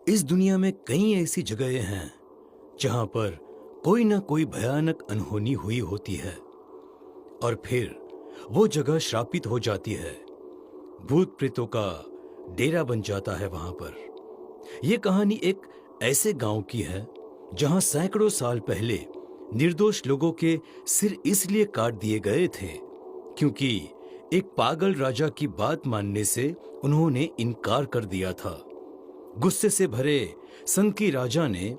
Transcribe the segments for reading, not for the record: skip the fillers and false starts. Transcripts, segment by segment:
इस दुनिया में कई ऐसी जगहें हैं जहां पर कोई ना कोई भयानक अनहोनी हुई होती है और फिर वो जगह श्रापित हो जाती है। भूत प्रेतों का डेरा बन जाता है वहां पर। यह कहानी एक ऐसे गांव की है जहां सैकड़ों साल पहले निर्दोष लोगों के सिर इसलिए काट दिए गए थे क्योंकि एक पागल राजा की बात मानने से उन्होंने इनकार कर दिया था। गुस्से से भरे संकी राजा ने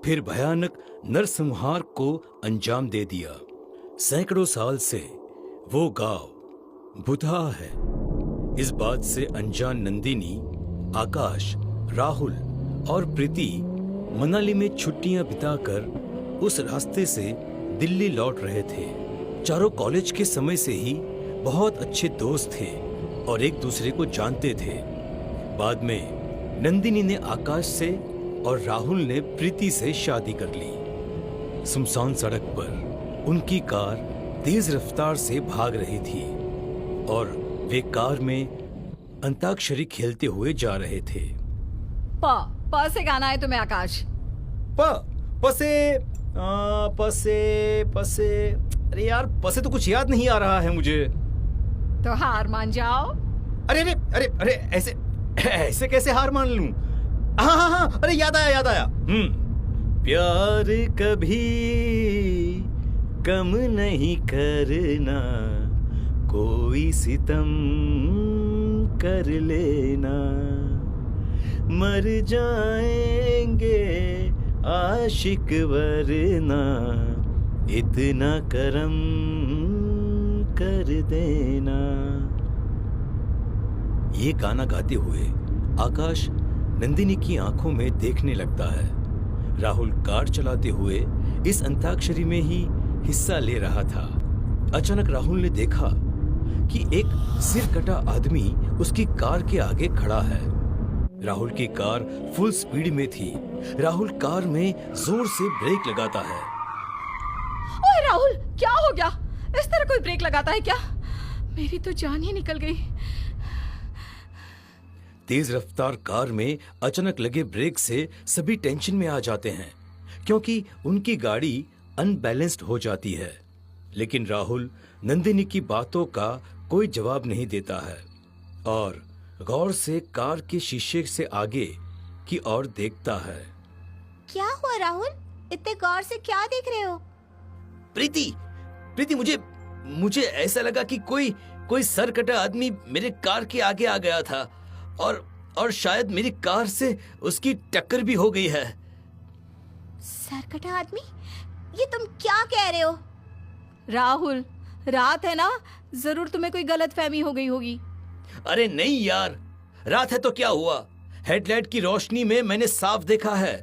फिर भयानक नरसंहार को अंजाम दे दिया। सैकड़ों साल से वो गांव भुतहा है। इस बात से अनजान नंदिनी, आकाश, राहुल और प्रीति मनाली में छुट्टियां बिताकर उस रास्ते से दिल्ली लौट रहे थे। चारों कॉलेज के समय से ही बहुत अच्छे दोस्त थे और एक दूसरे को जानते थे। बाद में नंदिनी ने आकाश से और राहुल ने प्रीति से शादी कर ली। सुनसान सड़क पर उनकी कार तेज रफ्तार से भाग रही थी और वे कार में अंताक्षरी खेलते हुए जा रहे थे। प से गाना है तुम्हें आकाश? पसे अरे यार, पसे तो कुछ याद नहीं आ रहा है मुझे। तो हार मान जाओ। अरे अरे अरे अरे ऐसे कैसे हार मान लूं? हाँ, अरे याद आया। प्यार कभी कम नहीं करना, कोई सितम कर लेना, मर जाएंगे आशिक वरना, इतना करम कर देना। ये गाना गाते हुए आकाश नंदिनी की आंखों में देखने लगता है। राहुल कार चलाते हुए इस अंताक्षरी में ही हिस्सा ले रहा था। अचानक राहुल ने देखा कि एक सिर कटा आदमी उसकी कार के आगे खड़ा है। राहुल की कार फुल स्पीड में थी। राहुल कार में जोर से ब्रेक लगाता है। ओए राहुल, क्या हो गया? इस तरह कोई ब्रेक लगाता है क्या? मेरी तो जान ही निकल गई। तेज रफ्तार कार में अचानक लगे ब्रेक से सभी टेंशन में आ जाते हैं क्योंकि उनकी गाड़ी अनबैलेंस्ड हो जाती है। लेकिन राहुल नंदिनी की बातों का कोई जवाब नहीं देता है और गौर से कार के शीशे से आगे की ओर देखता है। क्या हुआ राहुल? इतने गौर से क्या देख रहे हो? प्रीति, मुझे ऐसा लगा कि कोई सर कटा आदमी मेरे कार के आगे आ गया था और शायद मेरी कार से उसकी टक्कर भी हो गई है। सरकटा आदमी? ये तुम क्या कह रहे हो? राहुल, रात है ना, जरूर तुम्हें कोई गलतफहमी हो गई होगी। अरे नहीं यार, रात है तो क्या हुआ? हेडलाइट की रोशनी में मैंने साफ देखा है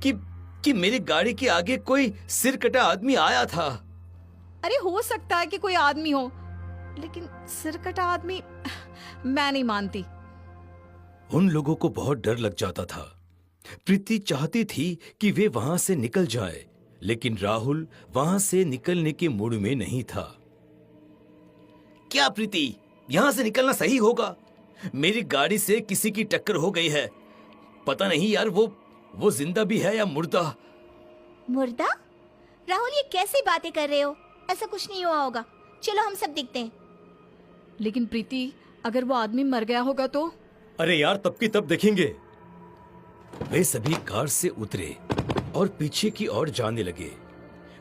कि मेरी गाड़ी के आगे कोई सिर कटा आदमी आया था। अरे हो सकता है कि कोई आदमी हो, लेकिन सिर कटा आदमी मैं नहीं मानती। उन लोगों को बहुत डर लग जाता था। प्रीति चाहती थी कि वे वहां से निकल जाए, लेकिन राहुल वहां से निकलने के मूड में नहीं था। क्या प्रीति, यहां से निकलना सही होगा? मेरी गाड़ी से किसी की टक्कर हो गई है। पता नहीं यार, वो जिंदा भी है या मुर्दा। मुर्दा? राहुल, ये कैसी बातें कर रहे हो? ऐसा कुछ नहीं हुआ होगा। चलो हम सब देखते हैं। लेकिन प्रीति, अगर वो आदमी मर गया होगा तो? अरे यार, तब की तब देखेंगे। वे सभी कार से उतरे और पीछे की ओर जाने लगे।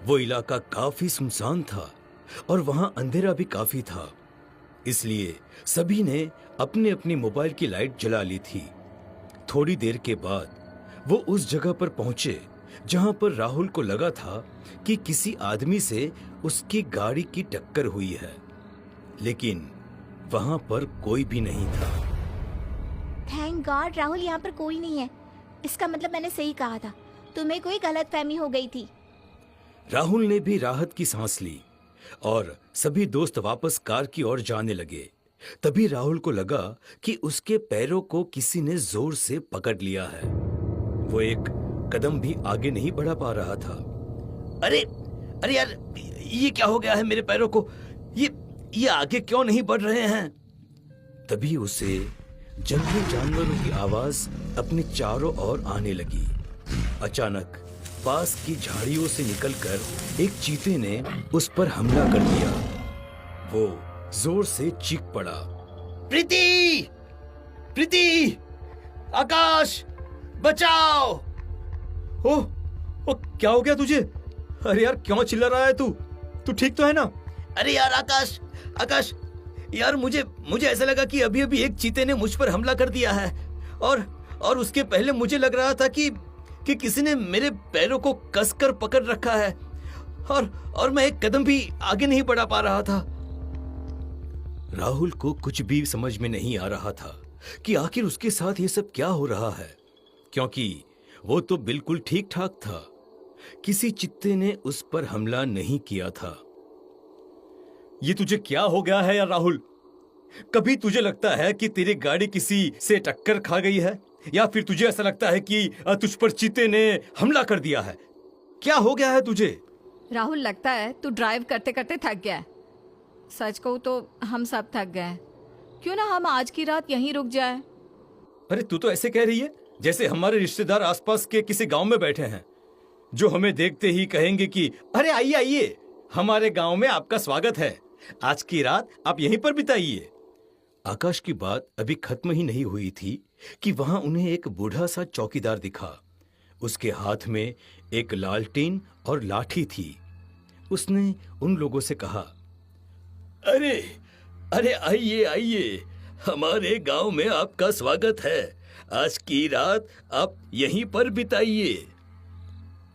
वो इलाका काफी सुनसान था और वहां अंधेरा भी काफी था, इसलिए सभी ने अपने अपने मोबाइल की लाइट जला ली थी। थोड़ी देर के बाद वो उस जगह पर पहुंचे जहां पर राहुल को लगा था कि किसी आदमी से उसकी गाड़ी की टक्कर हुई है, लेकिन वहां पर कोई भी नहीं था। थैंक गॉड राहुल, यहाँ पर कोई नहीं है। इसका मतलब मैंने सही कहा था, तुम्हें कोई गलतफहमी हो गई थी। राहुल ने भी राहत की सांस ली और सभी दोस्त वापस कार की ओर जाने लगे। तभी राहुल को लगा कि उसके पैरों को किसी ने जोर से पकड़ लिया है। वो एक कदम भी आगे नहीं बढ़ा पा रहा था। अरे यार, ये क्या हो गया है मेरे पैरों को? ये आगे क्यों नहीं बढ़ रहे हैं? तभी उसे जंगली जानवरों की आवाज अपने चारों ओर आने लगी। अचानक पास की झाड़ियों से निकलकर एक चीते ने उस पर हमला कर दिया। वो जोर से चीख पड़ा, प्रीति, प्रीति, आकाश, बचाओ! ओह, क्या हो गया तुझे? अरे यार, क्यों चिल्ला रहा है तू? तू ठीक तो है ना? अरे यार आकाश, आकाश, यार मुझे ऐसा लगा कि अभी अभी एक चीते ने मुझ पर हमला कर दिया है और उसके पहले मुझे लग रहा था कि किसी ने मेरे पैरों को कसकर पकड़ रखा है और मैं एक कदम भी आगे नहीं बढ़ा पा रहा था। राहुल को कुछ भी समझ में नहीं आ रहा था कि आखिर उसके साथ ये सब क्या हो रहा है, क्योंकि वो तो बिल्कुल ठीक ठाक था। किसी चित्ते ने उस पर हमला नहीं किया था। ये तुझे क्या हो गया है यार राहुल? कभी तुझे लगता है कि तेरी गाड़ी किसी से टक्कर खा गई है, या फिर तुझे ऐसा लगता है कि तुझ पर चीते ने हमला कर दिया है? क्या हो गया है तुझे? राहुल, लगता है तू ड्राइव करते करते थक गया है। सच कहूँ तो हम सब थक गए हैं। क्यों ना हम आज की रात यहीं रुक जाए? अरे तू तो ऐसे कह रही है जैसे हमारे रिश्तेदार आसपास के किसी गांव में बैठे हैं, जो हमें देखते ही कहेंगे कि अरे आइए आइए, हमारे गांव में आपका स्वागत है, आज की रात आप यहीं पर बिताइए। आकाश की बात अभी खत्म ही नहीं हुई थी कि वहां उन्हें एक बूढ़ा सा चौकीदार दिखा। उसके हाथ में एक लालटेन और लाठी थी। उसने उन लोगों से कहा, अरे अरे आइए आइए, हमारे गांव में आपका स्वागत है, आज की रात आप यहीं पर बिताइए।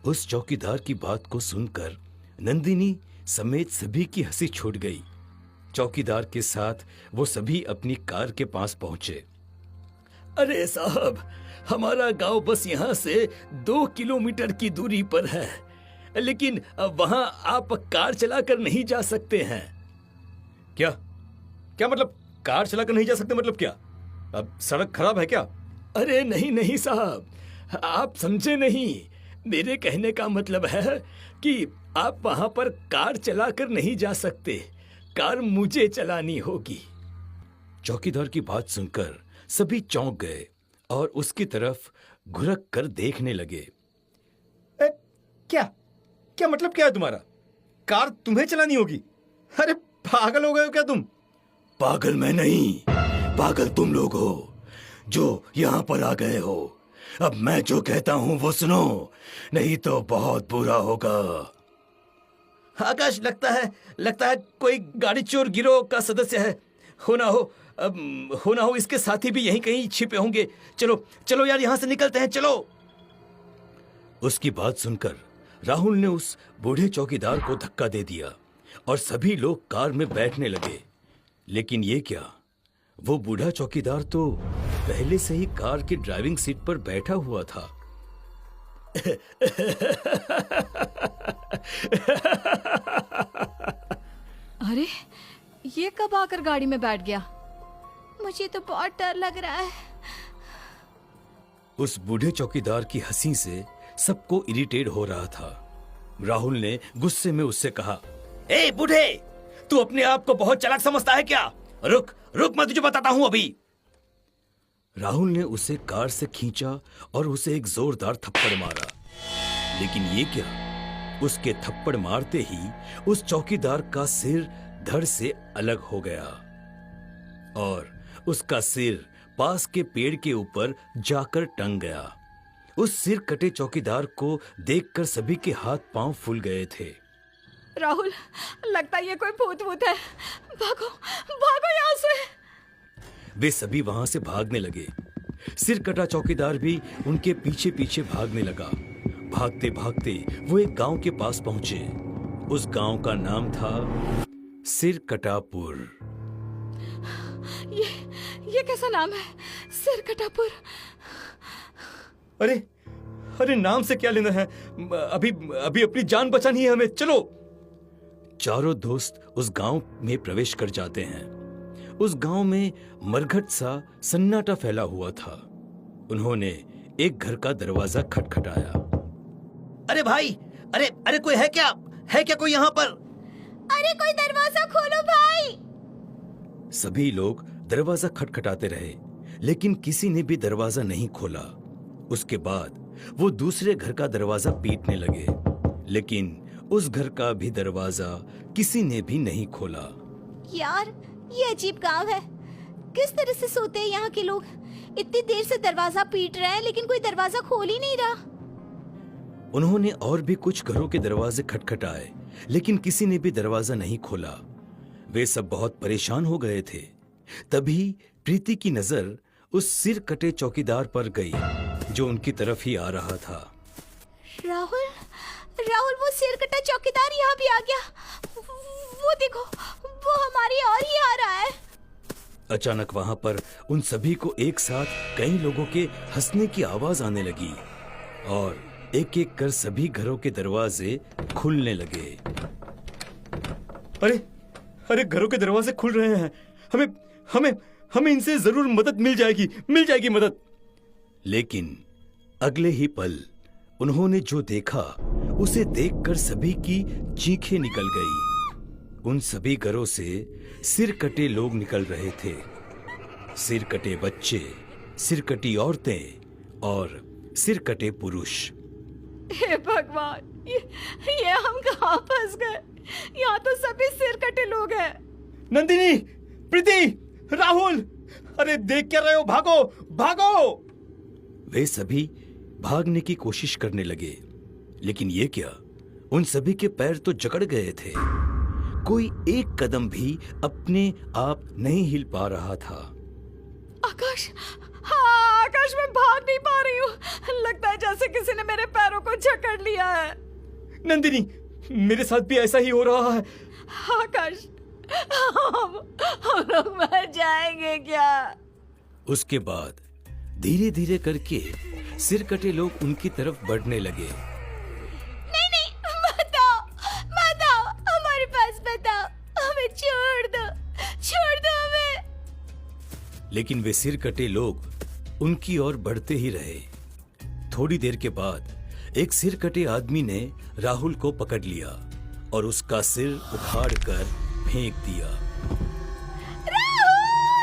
उस चौकीदार की बात को सुनकर नंदिनी समेत सभी की हंसी छूट गई। चौकीदार के साथ वो सभी अपनी कार के पास पहुंचे। अरे साहब, हमारा गांव बस यहाँ से 2 किलोमीटर की दूरी पर है, लेकिन वहां आप कार चलाकर नहीं जा सकते हैं। क्या क्या मतलब कार चलाकर नहीं जा सकते? मतलब क्या, अब सड़क खराब है क्या? अरे नहीं नहीं साहब, आप समझे नहीं। मेरे कहने का मतलब है कि आप वहां पर कार चलाकर नहीं जा सकते, कार मुझे चलानी होगी। चौकीदार की बात सुनकर सभी चौंक गए और उसकी तरफ घुरक कर देखने लगे। क्या क्या मतलब क्या है तुम्हारा? कार तुम्हें चलानी होगी? अरे पागल हो गए हो क्या तुम? पागल मैं नहीं, पागल तुम लोग हो जो यहाँ पर आ गए हो। अब मैं जो कहता हूँ वो सुनो, नहीं तो बहुत बुरा होगा। आकाश, लगता है कोई गाड़ी चोर गिरोह का सदस्य है। होना हो इसके साथी भी यहीं कहीं छिपे होंगे। चलो चलो यार, यहाँ से निकलते हैं, चलो। उसकी बात सुनकर राहुल ने उस बूढ़े चौकीदार को धक्का दे दिया और सभी लोग कार में बैठने लगे। लेकिन ये क्या, वो बूढ़ा चौकीदार तो पहले से ही कार की ड्राइविंग सीट पर बैठा हुआ था। अरे, ये कब आकर गाड़ी में बैठ गया? मुझे तो बहुत डर लग रहा है। उस बूढ़े चौकीदार की हंसी से सबको इरिटेट हो रहा था। राहुल ने गुस्से में उससे कहा, ए बूढ़े, तू अपने आप को बहुत चालाक समझता है क्या? रुक रुक, मैं तुझे बताता हूँ अभी। राहुल ने उसे कार से खींचा और उसे एक जोरदार थप्पड़ मारा। लेकिन ये क्या, उसके थप्पड़ मारते ही उस चौकीदार का सिर धड़ से अलग हो गया और उसका सिर पास के पेड़ के ऊपर जाकर टंग गया। उस सिर कटे चौकीदार को देखकर सभी के हाथ पांव फूल गए थे। राहुल, लगता है ये कोई भूत है। भागो भागो यहाँ से। वे सभी वहां से भागने लगे। सिर कटा चौकीदार भी उनके पीछे पीछे भागने लगा। भागते भागते वो एक गांव के पास पहुंचे। उस गांव का नाम था सिरकटापुर। ये कैसा नाम है, सिरकटापुर? अरे अरे, नाम से क्या लेना है? अभी अभी अपनी जान बचानी है हमें, चलो। चारों दोस्त उस गांव में प्रवेश कर जाते हैं। उस गांव में मरघट सा सन्नाटा फैला हुआ था। उन्होंने एक घर का दरवाजा खटखटाया। अरे भाई, अरे कोई है क्या? है क्या कोई यहाँ पर? अरे कोई दरवाजा खोलो भाई। सभी लोग दरवाजा खटखटाते रहे, लेकिन किसी ने भी दरवाजा नहीं खोला। उसके बाद वो दूसरे घर का दरवाजा पीटने लगे, लेकिन उस घर का भी दरवाजा किसी ने भी नहीं खोला। यार, ये अजीब गांव है। किस तरह से सोते हैं यहाँ के लोग? इतनी देर से दरवाजा पीट रहे हैं लेकिन कोई दरवाजा खोल ही नहीं रहा। उन्होंने और भी कुछ घरों के दरवाजे खटखटाए, लेकिन किसी ने भी दरवाजा नहीं खोला। वे सब बहुत परेशान हो गए थे। तभी प्रीति की नजर उस सिर कटे चौकीदार पर गई जो उनकी तरफ ही आ रहा था। राहुल, राहुल, वो सिर कटा चौकीदार यहाँ भी आ गया। वो देखो, वो हमारी ओर ही आ रहा है। अचानक वहां पर उन सभी को एक साथ कई लोगों के हंसने की आवाज आने लगी और एक एक कर सभी घरों के दरवाजे खुलने लगे। अरे अरे, घरों के दरवाजे खुल रहे हैं। हमें हमें हमें इनसे जरूर मदद मिल जाएगी मदद। लेकिन अगले ही पल उन्होंने जो देखा उसे देखकर सभी की चीखें निकल गई। उन सभी घरों से सिर कटे लोग निकल रहे थे। सिर कटे बच्चे, सिर कटी औरतें और सिर कटे पुरुष। हे भगवान, ये हम कहाँ फंस गए? यहाँ तो सभी सिर कटे लोग हैं। नंदिनी, प्रीति, राहुल, अरे देख क्या रहे हो? भागो भागो! वे सभी भागने की कोशिश करने लगे, लेकिन ये क्या, उन सभी के पैर तो जकड़ गए थे। कोई एक कदम भी अपने आप नहीं हिल पा रहा था। आकाश, हाँ आकाश, मैं भाग नहीं पा रही हूँ। लगता है जैसे किसी ने मेरे पैरों को जकड़ लिया है। नंदिनी, मेरे साथ भी ऐसा ही हो रहा है। आकाश, हम लोग मर जाएंगे क्या? उसके बाद धीरे धीरे करके सिर कटे लोग उनकी तरफ बढ़ने लगे। नहीं नहीं, बताओ, बताओ, हमारे पास बताओ, हमें छोड़ दो हमें। लेकिन वे सिर कटे लोग उनकी ओर बढ़ते ही रहे। थोड़ी देर के बाद एक सिर कटे आदमी ने राहुल को पकड़ लिया और उसका सिर उखाड़कर फेंक दिया। राहुल,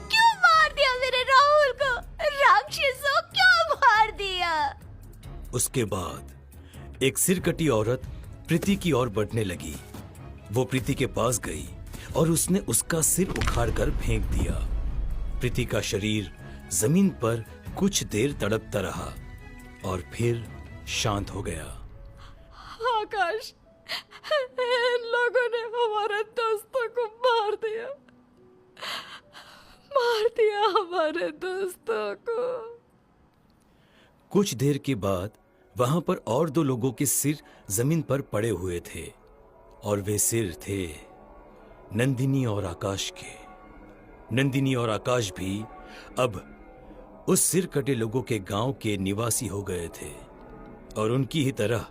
क्यों मार दिया मेरे राहुल को? राक्षसों, क्यों मार दिया? उसके बाद एक सिर कटी औरत प्रीति की ओर बढ़ने लगी। वो प्रीति के पास गई और उसने उसका सिर उखाड़कर फेंक दिया। प्रीति का शरीर जमीन पर कुछ देर तड़पता रहा और फिर शांत हो गया। आकाश, इन लोगों ने हमारे दोस्तों को मार दिया हमारे दोस्तों को। कुछ देर के बाद वहां पर और दो लोगों के सिर जमीन पर पड़े हुए थे और वे सिर थे नंदिनी और आकाश के। नंदिनी और आकाश भी अब उस सिर कटे लोगों के गांव के निवासी हो गए थे और उनकी ही तरह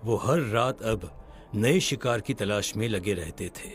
वो हर रात अब नए शिकार की तलाश में लगे रहते थे।